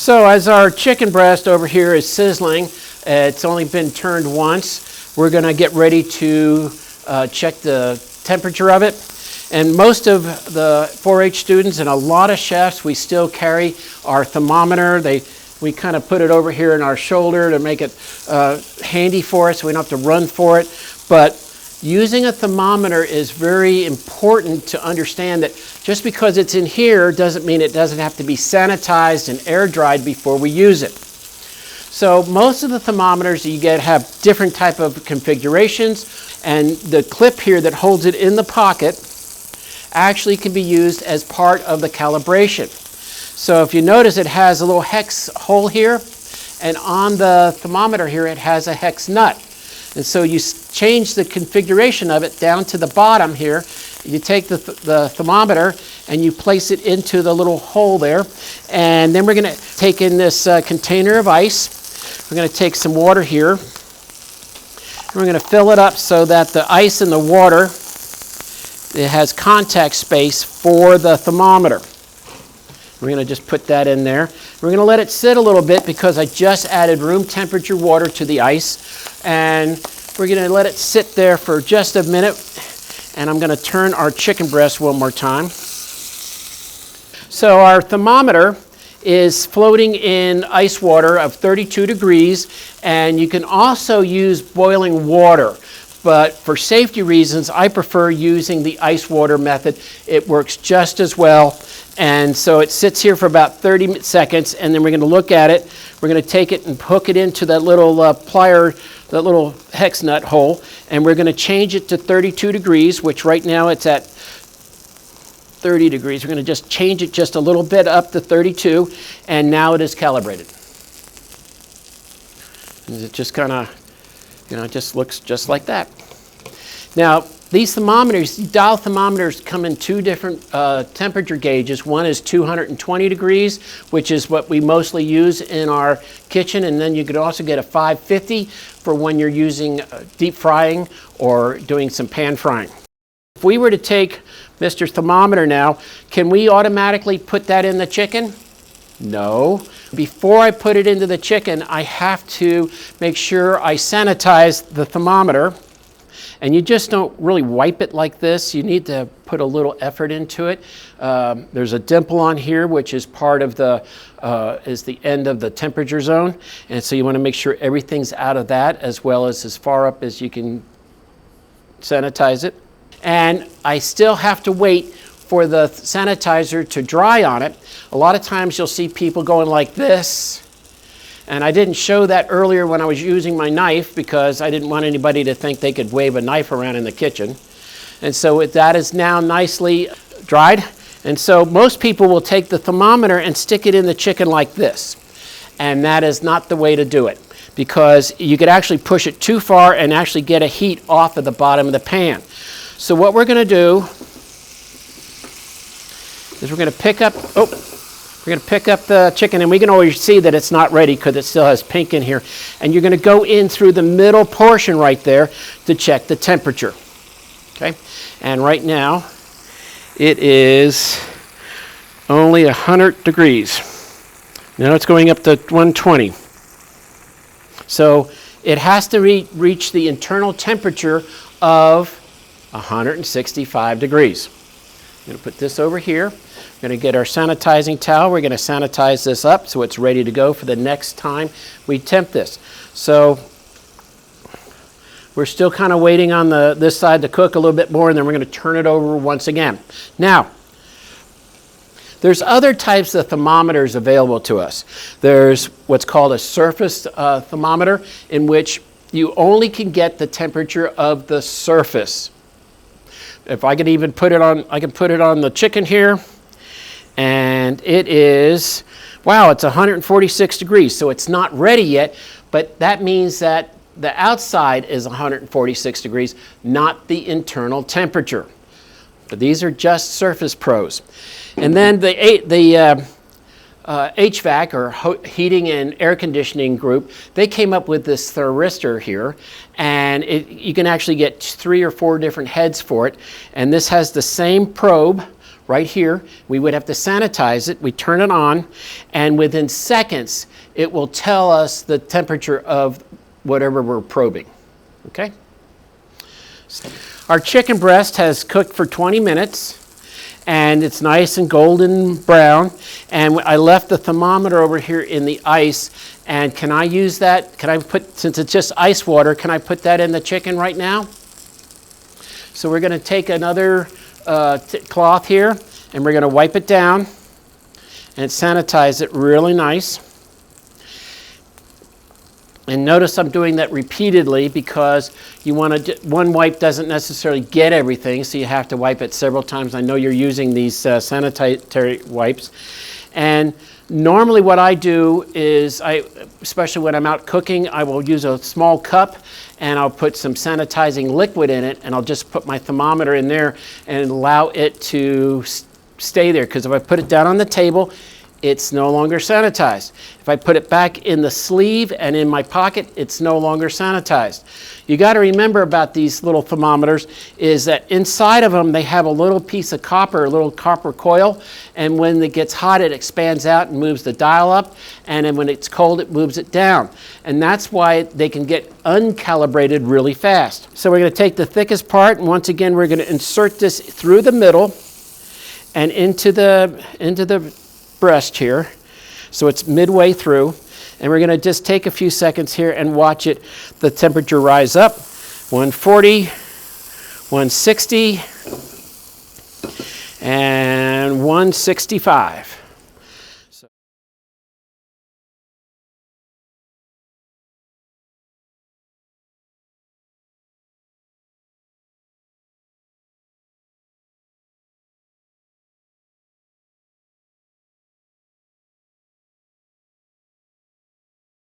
So as our chicken breast over here is sizzling, it's only been turned once. We're going to get ready to check the temperature of it. And most of the 4-H students and a lot of chefs, we still carry our thermometer. We kind of put it over here in our shoulder to make it handy for us so we don't have to run for it. But using a thermometer is very important to understand that just because it's in here doesn't mean it doesn't have to be sanitized and air dried before we use it. So most of the thermometers that you get have different type of configurations, and the clip here that holds it in the pocket actually can be used as part of the calibration. So if you notice, it has a little hex hole here, and on the thermometer here it has a hex nut. And so you change the configuration of it down to the bottom here. You take the thermometer and you place it into the little hole there. And then we're going to take in this container of ice. We're going to take some water here. And we're going to fill it up so that the ice and the water, it has contact space for the thermometer. We're going to just put that in there. We're going to let it sit a little bit because I just added room temperature water to the ice. And we're going to let it sit there for just a minute. And I'm going to turn our chicken breast one more time. So our thermometer is floating in ice water of 32 degrees. And you can also use boiling water. But for safety reasons, I prefer using the ice water method. It works just as well. And so it sits here for about 30 seconds, and then we're going to look at it. We're going to take it and hook it into that little plier, that little hex nut hole, and we're going to change it to 32 degrees, which right now it's at 30 degrees. We're going to just change it just a little bit up to 32, and now it is calibrated. And it just kind of, it just looks just like that. Now, these thermometers, dial thermometers, come in two different temperature gauges. One is 220 degrees, which is what we mostly use in our kitchen, and then you could also get a 550 for when you're using deep frying or doing some pan frying. If we were to take Mr. Thermometer now, can we automatically put that in the chicken? No. Before I put it into the chicken, I have to make sure I sanitize the thermometer. And you just don't really wipe it like this. You need to put a little effort into it. There's a dimple on here, which is part of the end of the temperature zone. And so you want to make sure everything's out of that, as well as far up as you can sanitize it. And I still have to wait for the sanitizer to dry on it. A lot of times you'll see people going like this. And I didn't show that earlier when I was using my knife because I didn't want anybody to think they could wave a knife around in the kitchen. And so that is now nicely dried. And so most people will take the thermometer and stick it in the chicken like this. And that is not the way to do it, because you could actually push it too far and actually get a heat off of the bottom of the pan. So what we're going to do is we're going to pick up the chicken, and we can always see that it's not ready because it still has pink in here. And you're going to go in through the middle portion right there to check the temperature. Okay? And right now, it is only 100 degrees. Now it's going up to 120. So it has to reach the internal temperature of 165 degrees. I'm going to put this over here. We're going to get our sanitizing towel. We're going to sanitize this up so it's ready to go for the next time we temp this. So we're still kind of waiting on this side to cook a little bit more, and then we're going to turn it over once again. Now, there's other types of thermometers available to us. There's what's called a surface thermometer, in which you only can get the temperature of the surface. If I could even put it on, I can put it on the chicken here. And it is, wow, it's 146 degrees. So it's not ready yet, but that means that the outside is 146 degrees, not the internal temperature. But these are just surface pros. And then the HVAC, or heating and air conditioning group, they came up with this thermistor here, and you can actually get 3 or 4 different heads for it. And this has the same probe right here. We would have to sanitize it. We turn it on, and within seconds, it will tell us the temperature of whatever we're probing, okay? Our chicken breast has cooked for 20 minutes, and it's nice and golden brown, and I left the thermometer over here in the ice, and can I use that? Can I put, since it's just ice water, can I put that in the chicken right now? So we're going to take another cloth here, and we're going to wipe it down and sanitize it really nice. And notice I'm doing that repeatedly because you want to, one wipe doesn't necessarily get everything, so you have to wipe it several times. I know you're using these sanitary wipes. And normally what I do is, especially when I'm out cooking, I will use a small cup and I'll put some sanitizing liquid in it, and I'll just put my thermometer in there and allow it to stay there, because if I put it down on the table, it's no longer sanitized. If I put it back in the sleeve and in my pocket, it's no longer sanitized. You got to remember about these little thermometers is that inside of them they have a little piece of copper, a little copper coil, and when it gets hot it expands out and moves the dial up, and then when it's cold it moves it down. And that's why they can get uncalibrated really fast. So we're going to take the thickest part, and once again we're going to insert this through the middle and into the breast here, so it's midway through, and we're going to just take a few seconds here and watch it, the temperature rise up. 140, 160, and 165.